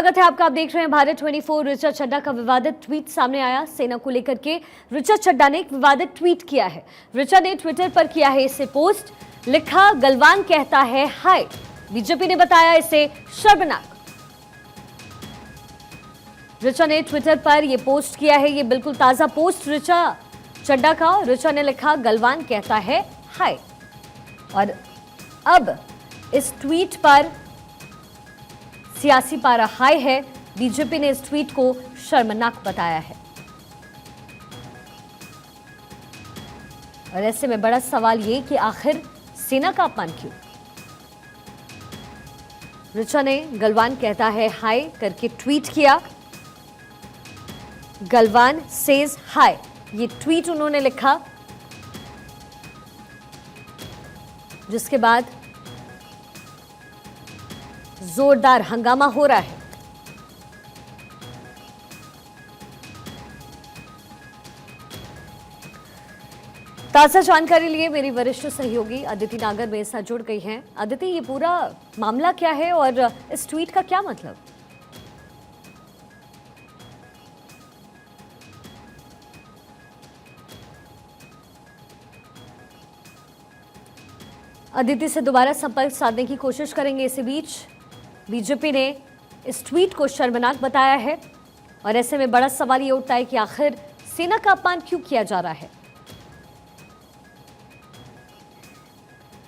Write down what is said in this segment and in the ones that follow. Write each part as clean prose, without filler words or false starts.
स्वागत है आपका। आप देख रहे हैं भारत 24। ऋचा चड्ढा का विवादित ट्वीट सामने आया। सेना को लेकर के ऋचा चड्ढा ने एक विवादित ट्वीट किया है। ऋचा ने ट्विटर पर किया है इसे पोस्ट। लिखा, गलवान कहता है हाय। बीजेपी ने बताया इसे शर्मनाक। ऋचा ने ट्विटर पर यह पोस्ट किया है। ये बिल्कुल ताजा पोस्ट ऋचा चड्ढा का। ऋचा ने लिखा, गलवान कहता है हाय। और अब इस ट्वीट पर सियासी पारा हाई है। बीजेपी ने इस ट्वीट को शर्मनाक बताया है। और ऐसे में बड़ा सवाल ये कि आखिर सेना का अपमान क्यों। ऋचा ने गलवान कहता है हाय करके ट्वीट किया। गलवान सेज हाय, ये ट्वीट उन्होंने लिखा, जिसके बाद जोरदार हंगामा हो रहा है। ताजा जानकारी लिए मेरी वरिष्ठ सहयोगी अदिति नागर मेरे साथ जुड़ गई हैं। अदिति, ये पूरा मामला क्या है और इस ट्वीट का क्या मतलब? अदिति से दोबारा संपर्क साधने की कोशिश करेंगे। इसी बीच बीजेपी ने इस ट्वीट को शर्मनाक बताया है। और ऐसे में बड़ा सवाल ये उठता है कि आखिर सेना का अपमान क्यों किया जा रहा है।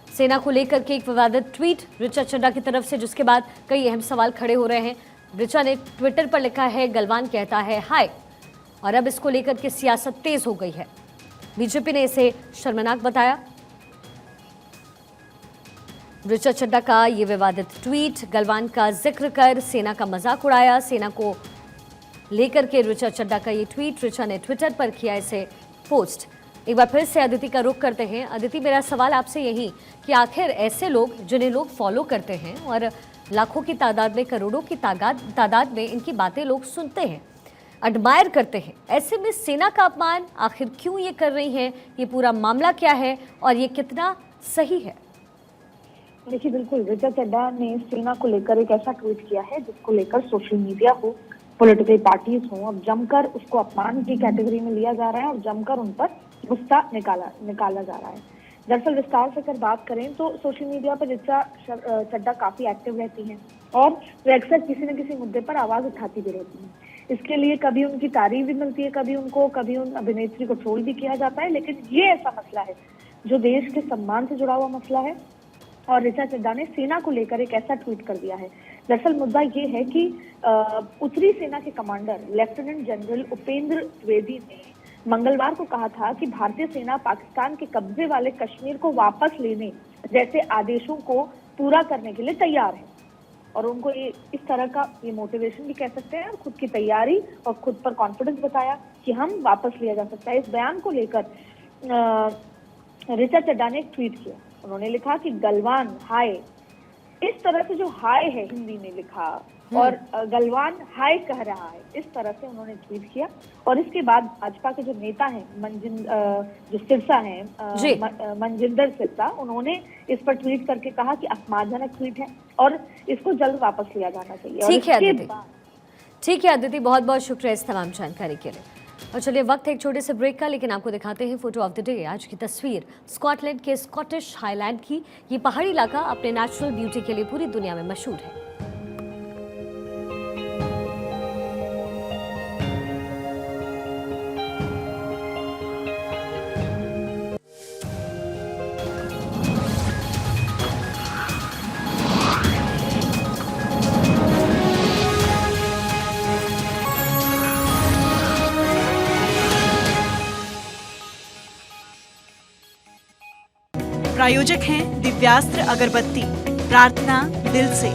सेना को लेकर के एक विवादित ट्वीट ऋचा चड्ढा की तरफ से, जिसके बाद कई अहम सवाल खड़े हो रहे हैं। ऋचा ने ट्विटर पर लिखा है, गलवान कहता है हाय। और अब इसको लेकर के सियासत तेज हो गई है। बीजेपी ने इसे शर्मनाक बताया। ऋचा चड्ढा का ये विवादित ट्वीट, गलवान का जिक्र कर सेना का मजाक उड़ाया। सेना को लेकर के ऋचा चड्ढा का ये ट्वीट ऋचा ने ट्विटर पर किया इसे पोस्ट। एक बार फिर से अदिति का रुख करते हैं। अदिति, मेरा सवाल आपसे यही कि आखिर ऐसे लोग जिन्हें लोग फॉलो करते हैं और लाखों की तादाद में, करोड़ों की तादाद में इनकी बातें लोग सुनते हैं, एडमायर करते हैं, ऐसे में सेना का अपमान आखिर क्यों ये कर रही हैं? ये पूरा मामला क्या है और ये कितना सही है? देखिए, बिल्कुल ऋचा चड्ढा ने सेना को लेकर एक ऐसा ट्वीट किया है जिसको लेकर सोशल मीडिया हो, पॉलिटिकल पार्टीज हो, अब जमकर उसको अपमान की कैटेगरी में लिया जा रहा है और जमकर उन पर गुस्सा निकाला जा रहा है। दरअसल विस्तार से अगर बात करें तो सोशल मीडिया पर ऋचा चड्ढा काफी एक्टिव रहती हैं और वो अक्सर किसी न किसी मुद्दे पर आवाज उठाती भी रहती हैं। इसके लिए कभी उनकी तारीफ भी मिलती है, कभी उन अभिनेत्री को ट्रोल भी किया जाता है। लेकिन ये ऐसा मसला है जो देश के सम्मान से जुड़ा हुआ मसला है और ऋचा चड्ढा ने सेना को लेकर एक ऐसा ट्वीट कर दिया है। दरअसल मुद्दा ये है कि उत्तरी सेना के commander lieutenant general Upendra Dwivedi ने मंगलवार को कहा था कि भारतीय सेना पाकिस्तान के कब्जे वाले कश्मीर को वापस लेने जैसे आदेशों को पूरा करने के लिए तैयार है। और उनको ये इस तरह का ये मोटिवेशन भी कह सकते हैं, खुद की तैयारी और खुद पर कॉन्फिडेंस बताया कि हम वापस लिया जा सकता है। इस बयान को लेकर ऋचा चड्ढा ने एक ट्वीट किया। उन्होंने लिखा कि गलवान हाय, इस तरह से जो हाय है हिंदी में लिखा और गलवान हाय कह रहा है, इस तरह से उन्होंने ट्वीट किया। और इसके बाद भाजपा के जो नेता हैं जो सिरसा हैं, मनजिंदर सिरसा, उन्होंने इस पर ट्वीट करके कहा कि अपमानजनक ट्वीट है और इसको जल्द वापस लिया जाना चाहिए। ठीक है अदिति, बहुत बहुत शुक्रिया इस तमाम जानकारी के लिए। और चलिए, वक्त है एक छोटे से ब्रेक का, लेकिन आपको दिखाते हैं फोटो ऑफ द डे। आज की तस्वीर स्कॉटलैंड के स्कॉटिश हाईलैंड की। ये पहाड़ी इलाका अपने नेचुरल ब्यूटी के लिए पूरी दुनिया में मशहूर है। प्रायोजक हैं दिव्यास्त्र अगरबत्ती। प्रार्थना दिल से।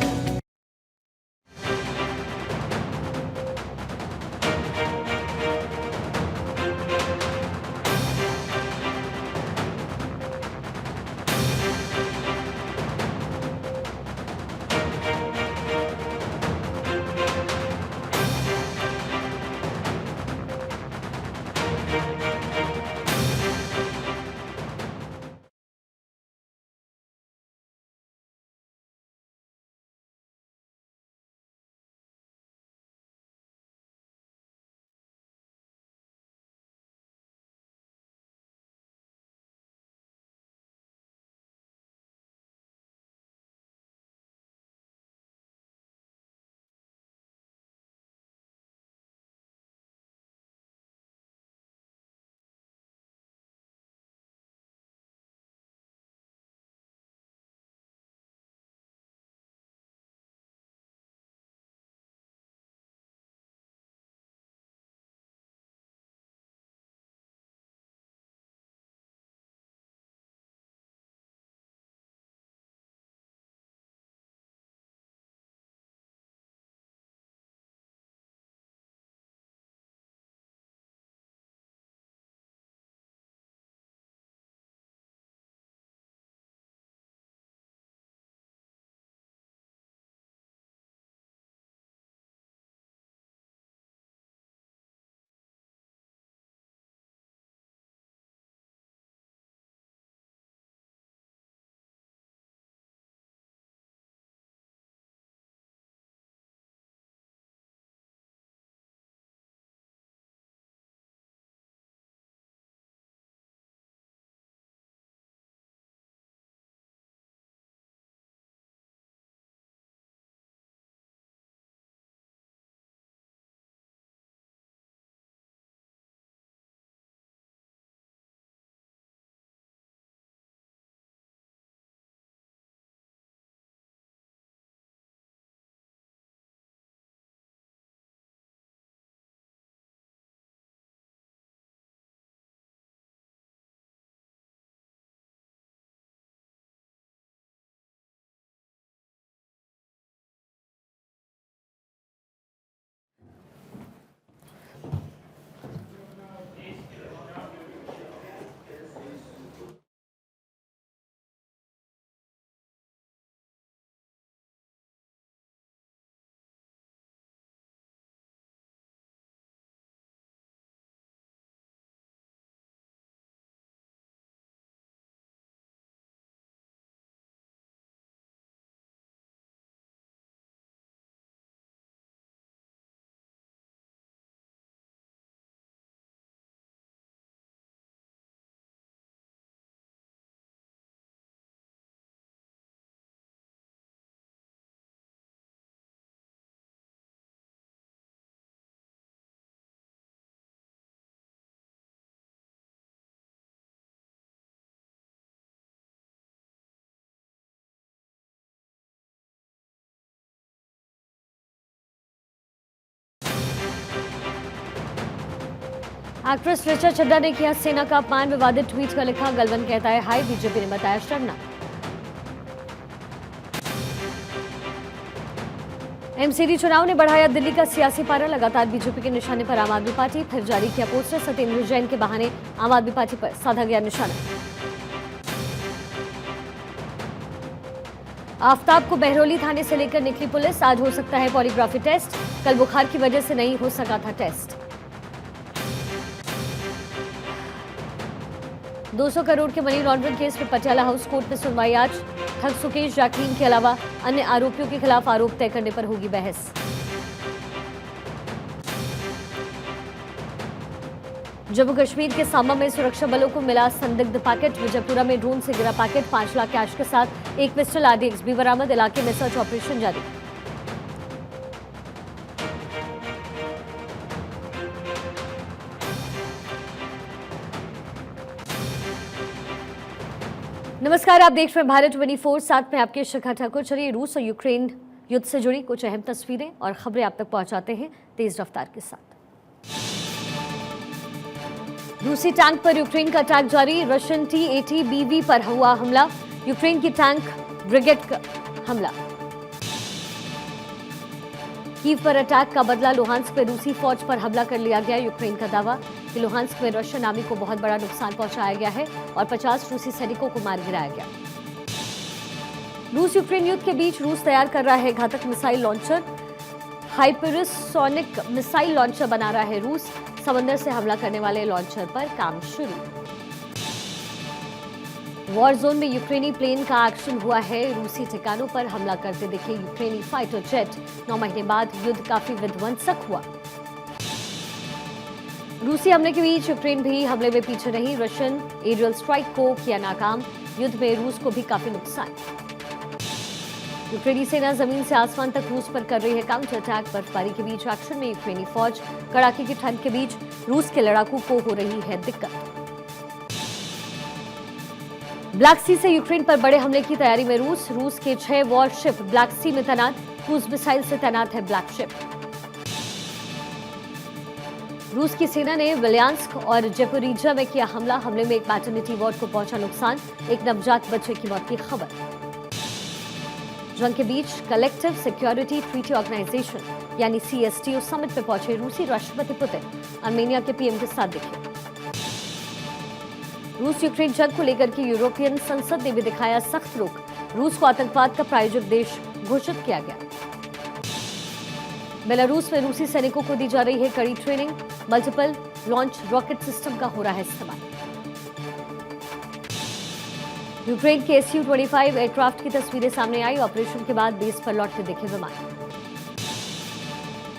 एक्ट्रेस ऋचा चड्ढा ने किया सेना का अपमान, विवादित ट्वीट का लिखा, गलवन कहता है हाय, बीजेपी ने बताया शर्मनाक। एमसीडी चुनाव ने बढ़ाया दिल्ली का सियासी पारा, लगातार बीजेपी के निशाने पर आम आदमी पार्टी, फिर जारी किया पोस्टर, सत्येंद्र जैन के बहाने आम आदमी पार्टी पर साधा गया निशाना। आफताब को बहरौली थाने से लेकर निकली पुलिस, आज हो सकता है पॉलीग्राफी टेस्ट, कल बुखार की वजह से नहीं हो सका था टेस्ट। 200 करोड़ के मनी लॉन्ड्रिंग केस में पटियाला हाउस कोर्ट में सुनवाई आज, ठग सुकेश जैकलीन के अलावा अन्य आरोपियों के खिलाफ आरोप तय करने पर होगी बहस। जम्मू कश्मीर के सांबा में सुरक्षा बलों को मिला संदिग्ध पैकेट, विजयपुरा में ड्रोन से गिरा पैकेट, 5 लाख कैश के साथ एक पिस्टल आरडीएक्स भी बरामद, इलाके में सर्च ऑपरेशन जारी। नमस्कार, आप देख रहे हैं भारत 24, साथ में आपके शिखा ठाकुर। चलिए रूस और यूक्रेन युद्ध से जुड़ी कुछ अहम तस्वीरें और खबरें आप तक पहुंचाते हैं तेज रफ्तार के साथ। रूसी टैंक पर यूक्रेन का अटैक जारी, रशियन T-80BV पर हुआ हमला, यूक्रेन की टैंक ब्रिगेड का हमला। कीव पर अटैक का बदला, लुहांस्क में रूसी फौज पर हमला कर लिया गया, यूक्रेन का दावा कि लुहांस्क में रशियन आर्मी को बहुत बड़ा नुकसान पहुंचाया गया है और 50 रूसी सैनिकों को मार गिराया गया। रूस यूक्रेन युद्ध के बीच रूस तैयार कर रहा है घातक missile launcher, hypersonic missile launcher बना रहा है रूस, समंदर से हमला करने वाले लॉन्चर पर काम शुरू। वॉर जोन में यूक्रेनी प्लेन का एक्शन हुआ है, रूसी ठिकानों पर हमला करते दिखे यूक्रेनी फाइटर जेट, 9 महीने बाद युद्ध काफी विध्वंसक हुआ। रूसी हमले के बीच यूक्रेन भी हमले में पीछे नहीं, रशियन एरियल स्ट्राइक को किया नाकाम, युद्ध में रूस को भी काफी नुकसान। यूक्रेनी सेना जमीन से आसमान तक रूस पर कर रही है काउंटर अटैक, बर्फबारी के बीच एक्शन में यूक्रेनी फौज, कड़ाके की ठंड के बीच रूस के लड़ाकू को हो रही है दिक्कत। ब्लैक सी से यूक्रेन पर बड़े हमले की तैयारी में रूस के 6 वॉरशिप ब्लैक सी में तैनात, क्रूज मिसाइल से तैनात है ब्लैक शिप। रूस की सेना ने विलियांस्क और जेपोरिजिया में किया हमला, हमले में एक मैटरनिटी वार्ड को पहुंचा नुकसान, एक नवजात बच्चे की मौत की खबर। जंग के बीच कलेक्टिव सिक्योरिटी ट्रीटी ऑर्गेनाइजेशन यानी CSTO समिट में पहुंचे रूसी राष्ट्रपति पुतिन, आर्मेनिया के पीएम के साथ दिखे। रूस यूक्रेन जंग को लेकर के यूरोपियन संसद ने भी दिखाया सख्त रुख, रूस को आतंकवाद का प्रायोजक देश घोषित किया गया। बेलारूस में रूसी सैनिकों को दी जा रही है कड़ी training, multiple launch rocket system का हो रहा है इस्तेमाल। यूक्रेन के Su-25 एयरक्राफ्ट की तस्वीरें सामने आई, ऑपरेशन के बाद बेस पर लौटते दिखे विमान।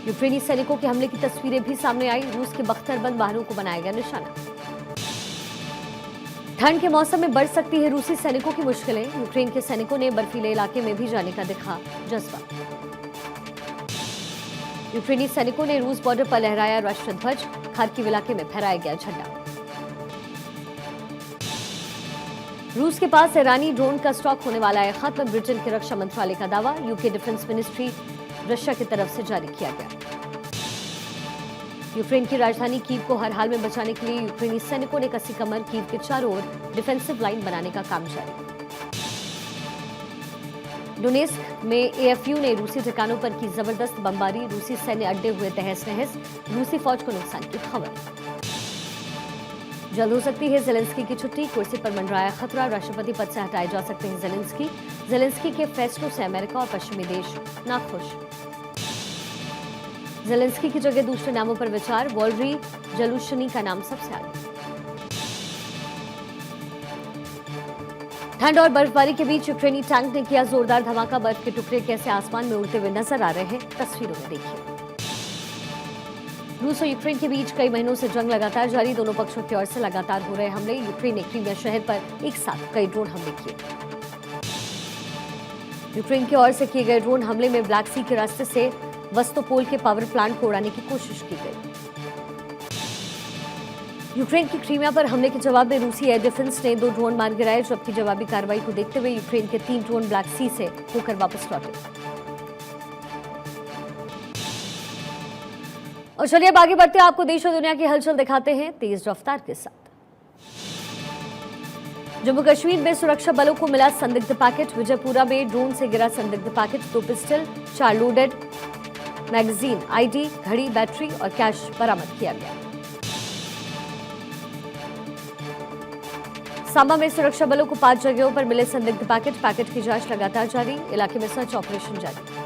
यूक्रेनी सैनिकों के हमले की तस्वीरें भी सामने आई, रूस के बख्तरबंद वाहनों को बनाया गया निशाना। ठंड के मौसम में बढ़ सकती है रूसी सैनिकों की मुश्किलें, यूक्रेन के सैनिकों ने बर्फीले इलाके में भी जाने का दिखा जज्बा। यूक्रेनी सैनिकों ने रूस बॉर्डर पर लहराया राष्ट्रीय ध्वज, खार्किव इलाके में फहराया गया झंडा। रूस के पास ईरानी ड्रोन का स्टॉक होने वाला है खत्म, ब्रिटेन के रक्षा मंत्रालय का दावा, यूके डिफेंस मिनिस्ट्री रशिया की तरफ से जारी किया गया। यूक्रेन की राजधानी कीव को हर हाल में बचाने के लिए यूक्रेनी सैनिकों ने कसी कमर, कीव के चारों ओर डिफेंसिव लाइन बनाने का काम जारी। डोनेस्क में AFU ने रूसी ठिकानों पर की जबरदस्त बमबारी, रूसी सैन्य अड्डे हुए तहस नहस, रूसी फौज को नुकसान की खबर। जल्द हो सकती है जेलेंस्की की छुट्टी, कुर्सी पर मंडराया खतरा, राष्ट्रपति पद से हटाए जा सकते हैं जेलेंस्की के फैसलों से अमेरिका और पश्चिमी देश नाखुश। जेलेंस्की की जगह दूसरे नामों पर विचार, वॉलरी जलूशनी का नाम सबसे आगे। ठंड और बर्फबारी के बीच यूक्रेनी टैंक ने किया जोरदार धमाका, बर्फ के टुकड़े कैसे आसमान में उड़ते हुए नजर आ रहे हैं, तस्वीरों में देखिए। रूस और यूक्रेन के बीच कई महीनों से जंग लगातार जारी, दोनों पक्षों की ओर से लगातार हो रहे हमले, यूक्रेन ने क्रीमिया शहर पर एक साथ कई ड्रोन हमले किए। यूक्रेन की ओर से किए गए ड्रोन हमले में ब्लैक सी के रास्ते से वस्तोपोल के पावर प्लांट को उड़ाने की कोशिश की गई। यूक्रेन की क्रीमिया पर हमले के जवाब में रूसी एयर डिफेंस ने 2 ड्रोन मार गिराए, जबकि जवाबी कार्रवाई को देखते हुए यूक्रेन के 3 ड्रोन ब्लैक सी से होकर वापस लौटे। और चलिए अब आगे बढ़ते हैं, आपको देश और दुनिया की हलचल दिखाते हैं तेज रफ्तार के साथ। जम्मू कश्मीर में सुरक्षा बलों को मिला संदिग्ध पैकेट। विजयपुरा में ड्रोन से गिरा संदिग्ध packet. 2 pistol, 4 loaded magazine, ID, घड़ी, बैटरी और कैश बरामद किया गया। सांबा में सुरक्षा बलों को 5 जगहों पर मिले संदिग्ध पैकेट की जांच लगातार जारी। इलाके में सर्च ऑपरेशन जारी।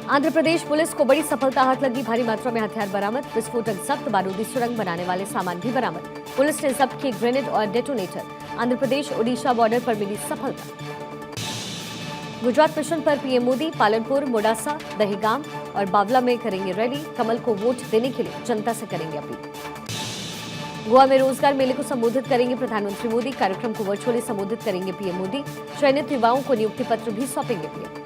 आंध्र प्रदेश पुलिस को बड़ी सफलता हाथ लगी। भारी मात्रा में हथियार बरामद, विस्फोटक जब्त, बारूदी सुरंग बनाने वाले सामान भी बरामद। पुलिस ने जब्त किए ग्रेनेड और डेटोनेटर। आंध्र प्रदेश ओडिशा बॉर्डर पर मिली सफलता। गुजरात मिशन पर पीएम मोदी पालनपुर, मोडासा, दहेगाम और बावला में करेंगे रैली। कमल को वोट देने के लिए जनता से करेंगे अपील। गोवा में रोजगार मेले को संबोधित करेंगे प्रधानमंत्री मोदी। कार्यक्रम को वर्चुअली संबोधित करेंगे पीएम मोदी। चयनित युवाओं को नियुक्ति पत्र भी सौंपेंगे पीएम।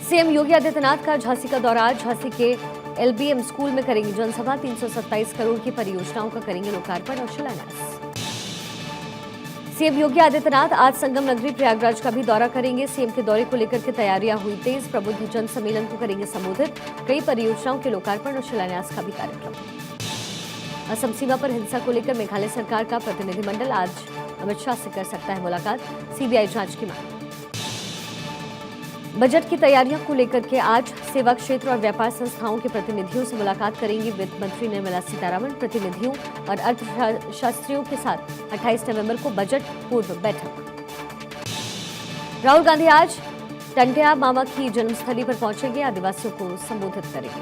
सीएम योगी आदित्यनाथ का झांसी का दौरा। झांसी के एलबीएम स्कूल में करेंगे जनसभा। 327 करोड़ की परियोजनाओं का करेंगे लोकार्पण और शिलान्यास। सीएम योगी आदित्यनाथ आज संगम नगरी प्रयागराज का भी दौरा करेंगे। सीएम के दौरे को लेकर के तैयारियां हुई तेज। प्रबुद्ध जन सम्मेलन को करेंगे संबोधित। कई परियोजनाओं के लोकार्पण और शिलान्यास का भी कार्यक्रम। असम सीमा पर हिंसा को लेकर मेघालय सरकार का प्रतिनिधिमंडल आज अमित शाह से कर सकता है मुलाकात। सीबीआई जांच की मांग। बजट की तैयारियों को लेकर के आज सेवा क्षेत्र और व्यापार संस्थाओं के प्रतिनिधियों से मुलाकात करेंगी वित्त मंत्री निर्मला सीतारमण। प्रतिनिधियों और अर्थशास्त्रियों के साथ 28 नवंबर को बजट पूर्व बैठक। राहुल गांधी आज टंटिया मामा की जन्मस्थली पर पहुंचेंगे। आदिवासियों को संबोधित करेंगे।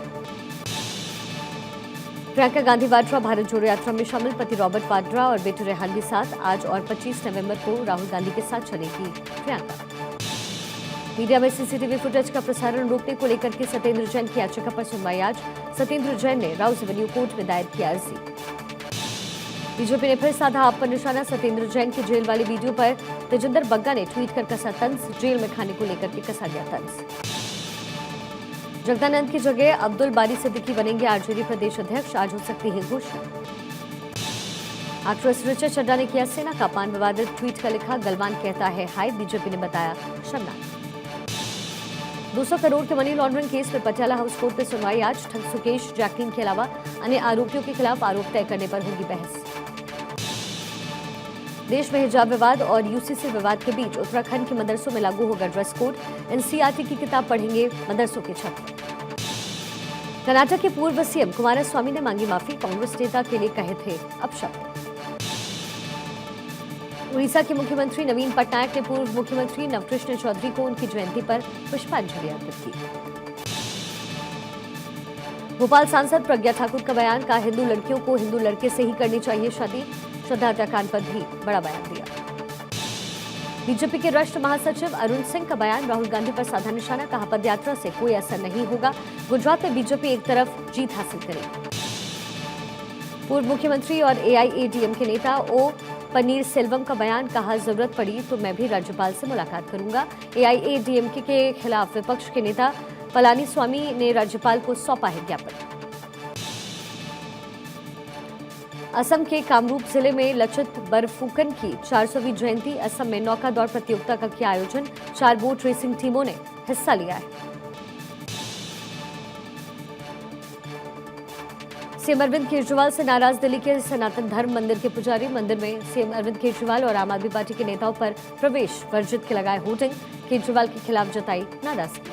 प्रियंका गांधी वाड्रा भारत जोड़ो यात्रा में शामिल। पति रॉबर्ट वाड्रा और बेटे रेहान के साथ आज और 25 नवंबर को राहुल गांधी के साथ चलेगी प्रियंका। मीडिया में सीसीटीवी फुटेज का प्रसारण रोकने को लेकर के सत्येंद्र जैन की याचिका पर सुनवाई आज। सत्येंद्र जैन ने राउस एवेन्यू कोर्ट में दायर किया अर्जी। बीजेपी ने फिर साधा आप पर निशाना। सत्येंद्र जैन की जेल वाली वीडियो पर तेजिंदर बग्गा ने ट्वीट कर कसा तंज। जेल में खाने को लेकर के कसा गया तंज। जगदानंद की जगह अब्दुल बारी सिद्दीकी बनेंगे आरजेडी प्रदेश अध्यक्ष। आज हो सकती है घोषणा। एक्ट्रेस ऋचा चड्ढा ने किया सेना का अपमान। विवादित ट्वीट का लिखा, गलवान कहता है हाय, बीजेपी ने बताया शर्मनाक। 200 करोड़ के मनी लॉन्ड्रिंग केस में पटियाला हाउस कोर्ट में सुनवाई आज। ठग सुकेश, जैकलीन के अलावा अन्य आरोपियों के खिलाफ आरोप तय करने पर होगी बहस। देश में हिजाब विवाद और यूसीसी विवाद के बीच उत्तराखंड के मदरसों में लागू होगा ड्रेस कोड। एनसीईआरटी की किताब पढ़ेंगे मदरसों के छात्र। कर्नाटक के पूर्व सीएम कुमारस्वामी ने मांगी माफी। कांग्रेस नेता के लिए कहे थे अपशब्द। उड़ीसा के मुख्यमंत्री नवीन पटनायक ने पूर्व मुख्यमंत्री नवकृष्ण चौधरी को उनकी जयंती पर पुष्पांजलि अर्पित की। भोपाल सांसद प्रज्ञा ठाकुर का बयान, कहा हिंदू लड़कियों को हिंदू लड़के से ही करनी चाहिए शादी। श्रद्धा हत्याकांड पर भी बड़ा बयान दिया। बीजेपी के राष्ट्रीय महासचिव अरुण सिंह का बयान, राहुल गांधी पर साधा निशाना। कहा पदयात्रा से कोई असर नहीं होगा। गुजरात में बीजेपी एक तरफ जीत हासिल करेगी। पूर्व मुख्यमंत्री और एआईएडीएम के नेता ओ पनीर सेल्वम का बयान, कहा जरूरत पड़ी तो मैं भी राज्यपाल से मुलाकात करूंगा। एआईएडीएमके के खिलाफ विपक्ष के नेता पलानीस्वामी ने राज्यपाल को सौंपा है ज्ञापन। असम के कामरूप जिले में लचित बरफुकन की 400वीं जयंती। असम में नौका दौड़ प्रतियोगिता का किया आयोजन। 4 बोट रेसिंग टीमों ने हिस्सा लिया है। सीएम अरविंद केजरीवाल से नाराज दिल्ली के सनातन धर्म मंदिर के पुजारी। मंदिर में सीएम अरविंद केजरीवाल और आम आदमी पार्टी के नेताओं पर प्रवेश वर्जित के लगाए होर्डिंग। केजरीवाल के खिलाफ जताई नाराजगी।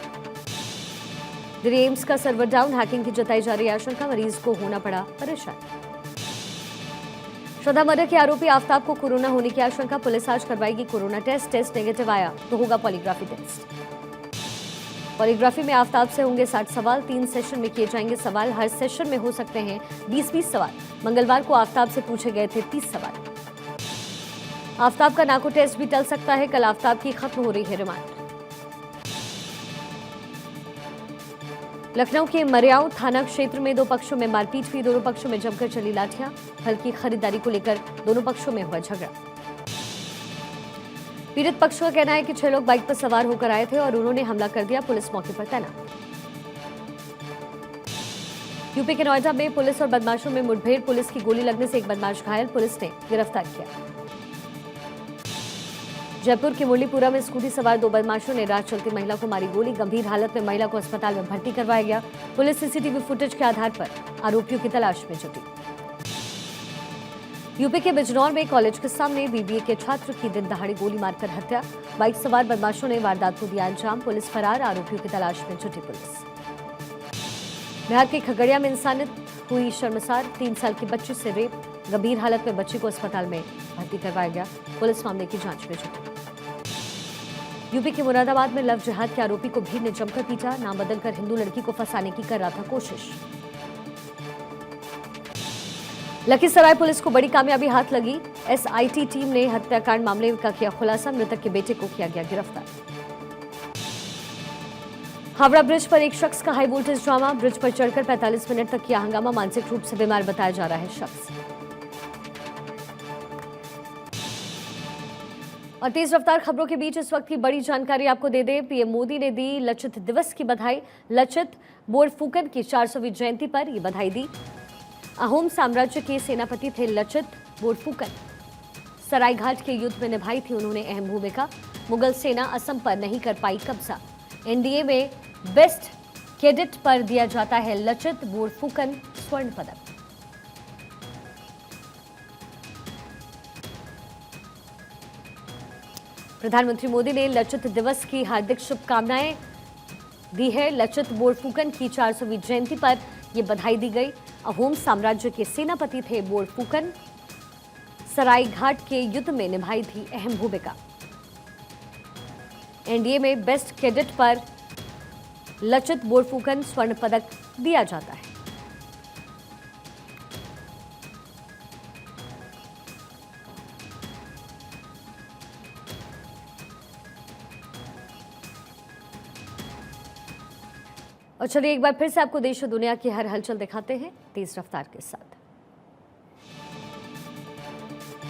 दिल्ली एम्स का सर्वर डाउन, हैकिंग की जताई जा रही आशंका। मरीज को होना पड़ा परेशान। श्रद्धा मर्डर के आरोपी आफ्ताब को कोरोना होने की आशंका। पुलिस आज करवाएगी कोरोना टेस्ट नेगेटिव आया तो होगा पॉलीग्राफी टेस्ट। पॉलीग्राफी में आफ्ताब से होंगे 60 सवाल। 3 सेशन में किए जाएंगे सवाल। हर सेशन में हो सकते हैं 20-20 सवाल। मंगलवार को आफ्ताब से पूछे गए थे 30 सवाल। आफ्ताब का नाको टेस्ट भी टल सकता है। कल आफ्ताब की खत्म हो रही है रिमांड। लखनऊ के मरियाऊ थाना क्षेत्र में 2 पक्षों में मारपीट हुई। दोनों पक्षों में जमकर चली लाठियां। फल की खरीदारी को लेकर दोनों पक्षों में हुआ झगड़ा। पीड़ित पक्ष का कहना है कि 6 लोग बाइक पर सवार होकर आए थे और उन्होंने हमला कर दिया। पुलिस मौके पर तैनात। यूपी के नोएडा में पुलिस और बदमाशों में मुठभेड़। पुलिस की गोली लगने से एक बदमाश घायल। पुलिस ने गिरफ्तार किया। जयपुर के मुरलीपुरा में स्कूटी सवार 2 बदमाशों ने रात चलती महिला को मारी गोली। गंभीर हालत में महिला को अस्पताल में भर्ती करवाया गया। पुलिस सीसीटीवी फुटेज के आधार पर आरोपियों की तलाश में जुटी। यूपी के बिजनौर में कॉलेज के सामने बीबीए के छात्र की दिन दहाड़े गोली मारकर हत्या। बाइक सवार बदमाशों ने वारदात को दिया अंजाम। पुलिस फरार, आरोपियों की तलाश में जुटी पुलिस। बिहार के खगड़िया में इंसानियत हुई शर्मसार। 3 साल की बच्ची से रेप। गंभीर हालत में बच्ची को अस्पताल में भर्ती करवाया गया। पुलिस मामले की जांच में जुटी। यूपी के मुरादाबाद में लव जिहाद के आरोपी को भीड़ ने जमकर पीटा। नाम बदलकर हिंदू लड़की को फंसाने की कर रहा था कोशिश। लखीसराय पुलिस को बड़ी कामयाबी हाथ लगी। एसआईटी टीम ने हत्याकांड मामले का किया खुलासा। मृतक के बेटे को किया गया गिरफ्तार। हावड़ा ब्रिज पर एक शख्स का हाई वोल्टेज ड्रामा। ब्रिज पर चढ़कर 45 मिनट तक किया हंगामा। मानसिक रूप से बीमार बताया जा रहा है शख्स। और तेज रफ्तार खबरों के बीच इस वक्त की बड़ी जानकारी आपको दे दें। पीएम मोदी ने दी लचित दिवस की बधाई। लचित बोरफुकन की 400वीं जयंती पर ये बधाई दी। अहोम साम्राज्य के सेनापति थे लचित बोरफुकन। सरायघाट के युद्ध में निभाई थी उन्होंने अहम भूमिका। मुगल सेना असम पर नहीं कर पाई कब्जा। एनडीए में बेस्ट कैडेट पर दिया जाता है लचित बोरफुकन स्वर्ण पदक। प्रधानमंत्री मोदी ने लचित दिवस की हार्दिक शुभकामनाएं दी है। लचित बोरफुकन की 400वीं जयंती पर यह बधाई दी गई। अहोम साम्राज्य के सेनापति थे बोरफुकन। सरायघाट के युद्ध में निभाई थी अहम भूमिका। एनडीए में बेस्ट कैडेट पर लचित बोरफुकन स्वर्ण पदक दिया जाता है। और चलिए एक बार फिर से आपको देश और दुनिया की हर हलचल दिखाते हैं तेज रफ्तार के साथ।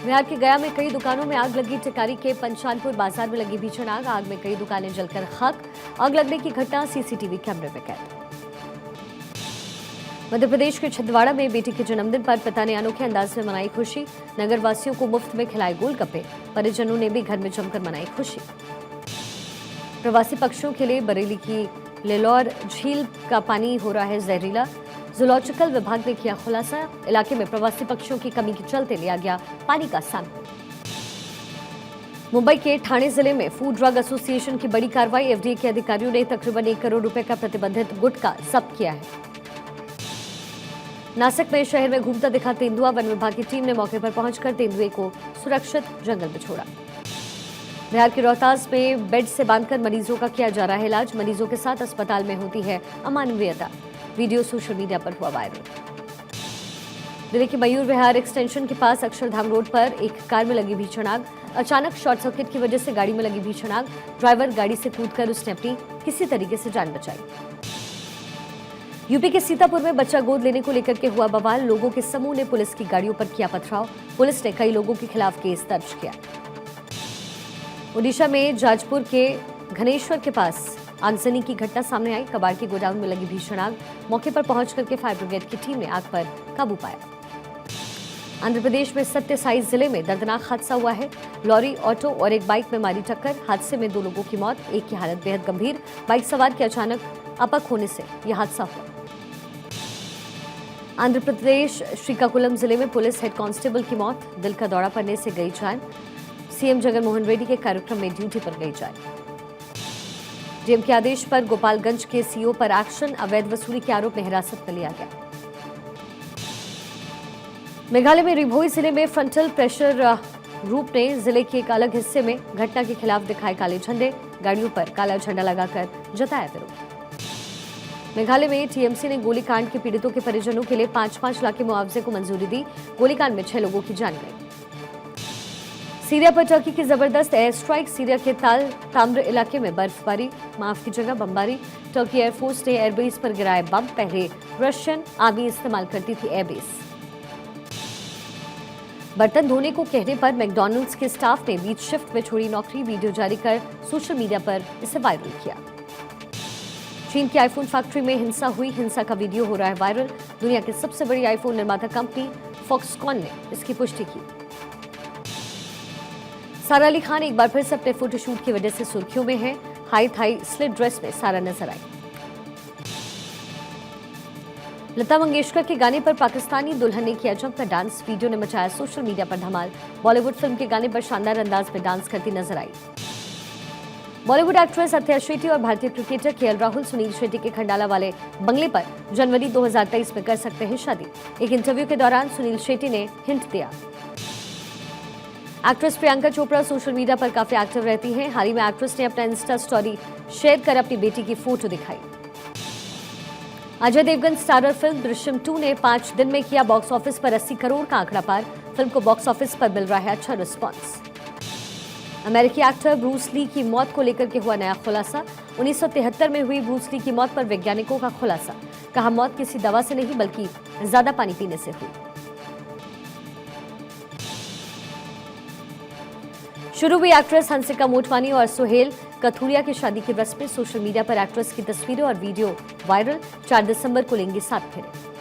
बिहार के गया में कई दुकानों में आग लगी। टिकारी के पंचानपुर बाजार में लगी भीषण आग। आग में कई दुकानें जलकर खाक। आग लगने की घटना सीसीटीवी कैमरे में कैद। मध्य प्रदेश के छिंदवाड़ा में बेटी के जन्मदिन पर पिता ने अनोखे अंदाज में मनाई खुशी। नगर वासियों को मुफ्त में खिलाए गोलगप्पे। परिजनों ने भी घर में जमकर मनाई खुशी। प्रवासी पक्षियों के लिए बरेली की लेलौर झील का पानी हो रहा है जहरीला। जूलॉजिकल विभाग ने किया खुलासा। इलाके में प्रवासी पक्षियों की कमी के चलते लिया गया पानी का सैंपल। मुंबई के ठाणे जिले में फूड ड्रग एसोसिएशन की बड़ी कार्रवाई। एफडीए के अधिकारियों ने तकरीबन 1 करोड़ रुपए का प्रतिबंधित गुटखा जब्त किया है। नासिक में शहर में घूमता दिखा तेंदुआ। वन विभाग की टीम ने मौके पर पहुंचकर तेंदुए को सुरक्षित जंगल में छोड़ा। बिहार के रोहतास में बेड से बांधकर मरीजों का किया जा रहा है इलाज। मरीजों के साथ अस्पताल में होती है अमानवीयता। वीडियो सोशल मीडिया पर हुआ वायरल। दिल्ली के मयूर विहार एक्सटेंशन के पास अक्षरधाम रोड पर एक कार में लगी भीषण आग। अचानक शॉर्ट सर्किट की वजह से गाड़ी में लगी भीषण आग। ड्राइवर गाड़ी से कूदकर उसने अपनी किसी तरीके से जान बचाई। यूपी के सीतापुर में बच्चा गोद लेने को लेकर के हुआ बवाल। लोगों के समूह ने पुलिस की गाड़ियों पर किया पथराव। पुलिस ने कई लोगों के खिलाफ केस दर्ज किया। ओडिशा में जाजपुर के घनेश्वर के पास आगजनी की घटना सामने आई। कबाड़ के गोडाउन में लगी भीषण आग। मौके पर पहुंच करके फायर ब्रिगेड की टीम ने आग पर काबू पाया। आंध्र प्रदेश में सत्यसाई जिले में दर्दनाक हादसा हुआ है। लॉरी, ऑटो और एक बाइक में मारी टक्कर। हादसे में 2 लोगों की मौत, एक की हालत बेहद गंभीर। बाइक सवार के अचानक अपक होने से यह हादसा हुआ। आंध्र प्रदेश श्रीकाकुलम जिले में पुलिस हेड कांस्टेबल की मौत। दिल का दौरा पड़ने से गई जान। सीएम जगनमोहन रेड्डी के कार्यक्रम में ड्यूटी पर गई जान। डीएम के आदेश पर गोपालगंज के सीओ पर एक्शन। अवैध वसूली के आरोप में हिरासत में लिया गया। मेघालय में रिभोई जिले में फ्रंटल प्रेशर ग्रुप ने जिले के एक अलग हिस्से में घटना के खिलाफ दिखाए काले झंडे। गाड़ियों पर काला झंडा लगाकर जताया विरोध। मेघालय में टीएमसी ने गोलीकांड के पीड़ितों के परिजनों के लिए 5-5 लाख के मुआवजे को मंजूरी दी। गोलीकांड में 6 लोगों की जान गई। सीरिया पर टर्की की जबरदस्त एयर स्ट्राइक। सीरिया के ताम्र इलाके में बर्फबारी, माफ की जगह बमबारी। टर्की एयरफोर्स ने एयरबेस पर गिराए बम। पहले रशियन आर्मी इस्तेमाल करती थी एयरबेस। बर्तन धोने को कहने पर मैकडॉनल्ड्स के स्टाफ ने बीच शिफ्ट में छोड़ी नौकरी। वीडियो जारी कर सोशल मीडिया पर इसे वायरल किया। चीन की आईफोन फैक्ट्री में हिंसा हुई। हिंसा का वीडियो हो रहा है वायरल। दुनिया की सबसे बड़ी आईफोन निर्माता कंपनी फॉक्सकॉन ने इसकी पुष्टि की। सारा अली खान एक बार फिर से अपने फोटोशूट की वजह से सुर्खियों में है। हाई थाई स्लिट ड्रेस में सारा नजर आई। लता मंगेशकर के गाने पर पाकिस्तानी दुल्हन ने किया जमकर डांस। वीडियो ने मचाया सोशल मीडिया पर धमाल। बॉलीवुड फिल्म के गाने पर शानदार अंदाज में डांस करती नजर आई। बॉलीवुड एक्ट्रेस अथैया शेट्टी और भारतीय क्रिकेटर केएल राहुल सुनील शेट्टी के खंडाला वाले बंगले पर जनवरी 2023 में कर सकते हैं शादी। एक इंटरव्यू के दौरान सुनील शेट्टी ने हिंट दिया। Actress Priyanka Chopra social media पर काफी एक्टिव रहती हैं। हाल ही में एक्ट्रेस ने अपना इंस्टा स्टोरी शेयर कर अपनी बेटी की फोटो दिखाई। अजय देवगन स्टारर फिल्म दृश्यम 2 ने 5 दिन में किया बॉक्स ऑफिस पर 80 करोड़ का आंकड़ा पार। फिल्म को बॉक्स ऑफिस पर मिल रहा है अच्छा रिस्पांस। अमेरिकी एक्टर ब्रूस ली की मौत को लेकर के हुआ नया खुलासा। 1973 में हुई ब्रूस ली की मौत पर वैज्ञानिकों का खुलासा। कहा मौत किसी दवा से नहीं बल्कि ज्यादा पानी पीने से हुई। शुरू हुई एक्ट्रेस हंसिका मोटवानी और सुहेल कथुरिया की शादी की रस्म में सोशल मीडिया पर एक्ट्रेस की तस्वीरें और वीडियो वायरल। 4 दिसंबर को लेंगे 7 फेरे।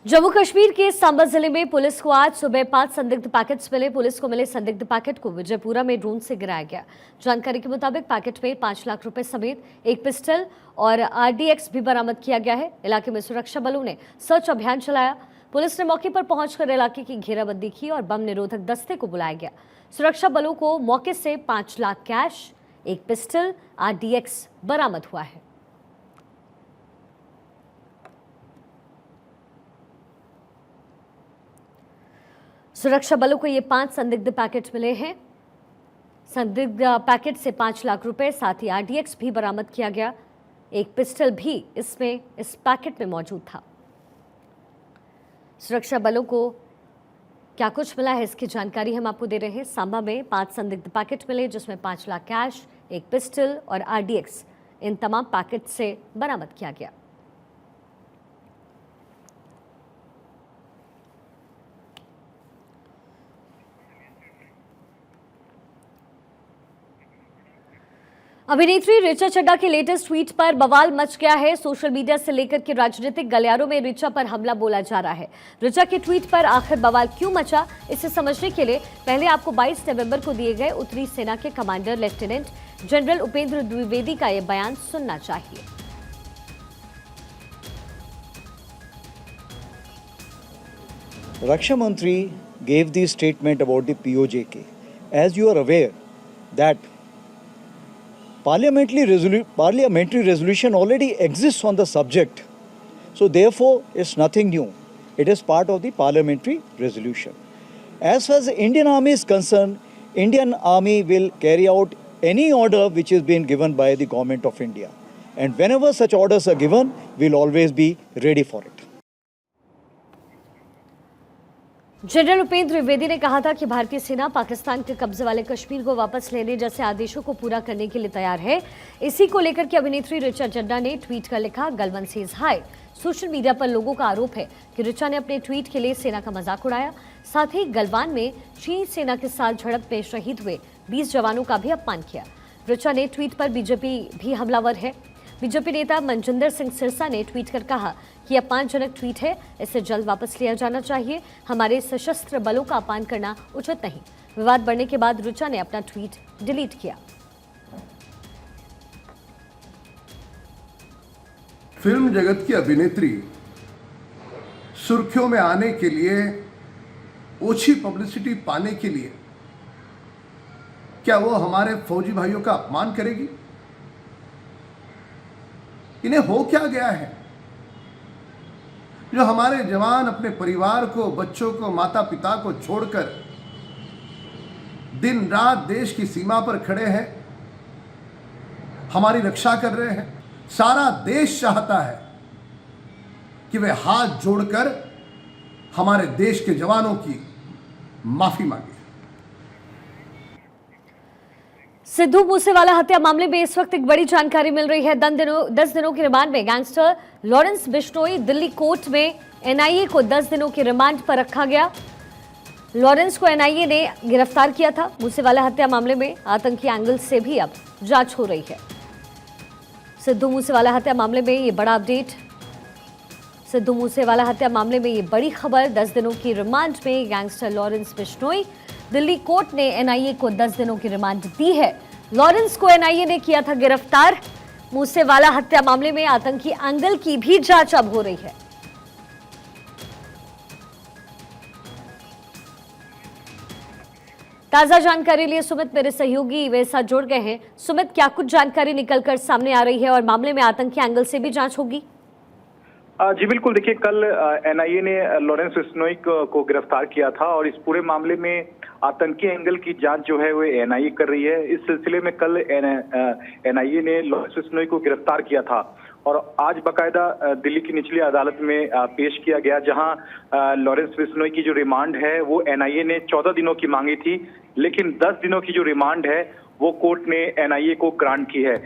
जम्मू कश्मीर के सांबा जिले में पुलिस को आज सुबह 5 संदिग्ध पैकेट्स मिले। पुलिस को मिले संदिग्ध पैकेट को विजयपुरा में ड्रोन से गिराया गया। जानकारी के मुताबिक पैकेट में 5 लाख रुपए समेत एक पिस्टल और आरडीएक्स भी बरामद किया गया है। इलाके में सुरक्षा बलों ने सर्च अभियान चलाया। पुलिस ने मौके पर पहुंचकर इलाके की घेराबंदी की और बम निरोधक दस्ते को बुलाया गया। सुरक्षा बलों को मौके से 5 लाख कैश, एक पिस्टल, आरडीएक्स बरामद हुआ है। सुरक्षा बलों को ये 5 संदिग्ध पैकेट मिले हैं। संदिग्ध पैकेट से 5 लाख रुपए, साथ ही आरडीएक्स भी बरामद किया गया। एक पिस्टल भी इस पैकेट में मौजूद था। सुरक्षा बलों को क्या कुछ मिला है इसकी जानकारी हम आपको दे रहे हैं। सांबा में 5 संदिग्ध पैकेट मिले जिसमें 5 लाख कैश, एक पिस्टल और आरडीएक्स इन तमाम पैकेट से बरामद किया गया। अभिनेत्री ऋचा चड्ढा के लेटेस्ट ट्वीट पर बवाल मच गया है। सोशल मीडिया से लेकर के राजनीतिक गलियारों में ऋचा पर हमला बोला जा रहा है। ऋचा के ट्वीट पर आखिर बवाल क्यों मचा, इसे समझने के लिए पहले आपको 22 नवंबर को दिए गए उत्तरी सेना के commander lieutenant general Upendra Dwivedi का यह बयान सुनना चाहिए। Raksha Mantri gave the statement about the POJK. As you are aware that parliamentary resolution already exists on the subject. So therefore, it's nothing new. It is part of the parliamentary resolution. As far as the Indian Army is concerned, Indian Army will carry out any order which is being given by the government of India. And whenever such orders are given, we'll always be ready for it. General Upendra Dwivedi ने कहा था कि भारतीय सेना पाकिस्तान के कब्जे वाले कश्मीर को वापस लेने जैसे आदेशों को पूरा करने के लिए तैयार है। इसी को लेकर के अभिनेत्री ऋचा चड्ढा ने ट्वीट कर लिखा, गलवन सेज हाय। सोशल मीडिया पर लोगों का आरोप है कि ऋचा ने अपने ट्वीट के लिए सेना का मजाक उड़ाया। साथ ही गलवान में चीनी सेना के साथ झड़प में शहीद हुए 20 जवानों का भी अपमान किया। ऋचा ने ट्वीट पर बीजेपी भी हमलावर है। बीजेपी नेता मनजिंदर सिंह सिरसा ने ट्वीट कर कहा कि अपमानजनक ट्वीट है, इसे जल्द वापस लिया जाना चाहिए। हमारे सशस्त्र बलों का अपमान करना उचित नहीं। विवाद बढ़ने के बाद ऋचा ने अपना ट्वीट डिलीट किया। फिल्म जगत की अभिनेत्री सुर्खियों में आने के लिए, ओछी पब्लिसिटी पाने के लिए क्या वो हमारे फौजी भाइयों का अपमान करेगी? इन्हें हो क्या गया है जो हमारे जवान अपने परिवार को, बच्चों को, माता पिता को छोड़कर दिन रात देश की सीमा पर खड़े हैं, हमारी रक्षा कर रहे हैं। सारा देश चाहता है कि वे हाथ जोड़कर हमारे देश के जवानों की माफी मांगे। सिद्धू मूसेवाला हत्या मामले में इस वक्त एक बड़ी जानकारी मिल रही है। 10 दिनों के रिमांड में gangster Lawrence Bishnoi Delhi court में एनआईए को 10 दिनों के रिमांड पर रखा गया। लॉरेंस को एनआईए ने गिरफ्तार किया था। मूसेवाला हत्या मामले में आतंकी एंगल से भी अब जांच हो रही है। सिद्धू मूसेवाला हत्या मामले में ये बड़ा अपडेट सिद्धू मूसेवाला हत्या मामले में ये बड़ी खबर, 10 दिनों की रिमांड में gangster Lawrence Bishnoi. Delhi court ने एनआईए को 10 दिनों की रिमांड दी है। लॉरेंस को एनआईए ने किया था गिरफ्तार। मूसेवाला हत्या मामले में आतंकी एंगल की भी जांच अब हो रही है। ताजा जानकारी लिए सुमित मेरे सहयोगी वे साथ जुड़ गए हैं। सुमित, क्या कुछ जानकारी निकलकर सामने आ रही है और मामले में आतंकी एंगल से भी जांच होगी? जी बिल्कुल, देखिए कल एनआईए ने लॉरेंस बिश्नोई को गिरफ्तार किया था और इस पूरे मामले में आतंकी एंगल की जांच जो है वो एनआईए कर रही है। इस सिलसिले में कल एनआईए ने लॉरेंस बिश्नोई को गिरफ्तार किया था और आज बाकायदा दिल्ली की निचली अदालत में पेश किया गया, जहां लॉरेंस बिश्नोई की जो रिमांड है वो एनआईए ने 14 दिनों की मांगी थी, लेकिन 10 दिनों की जो रिमांड है वो कोर्ट ने एनआईए को ग्रांट की है।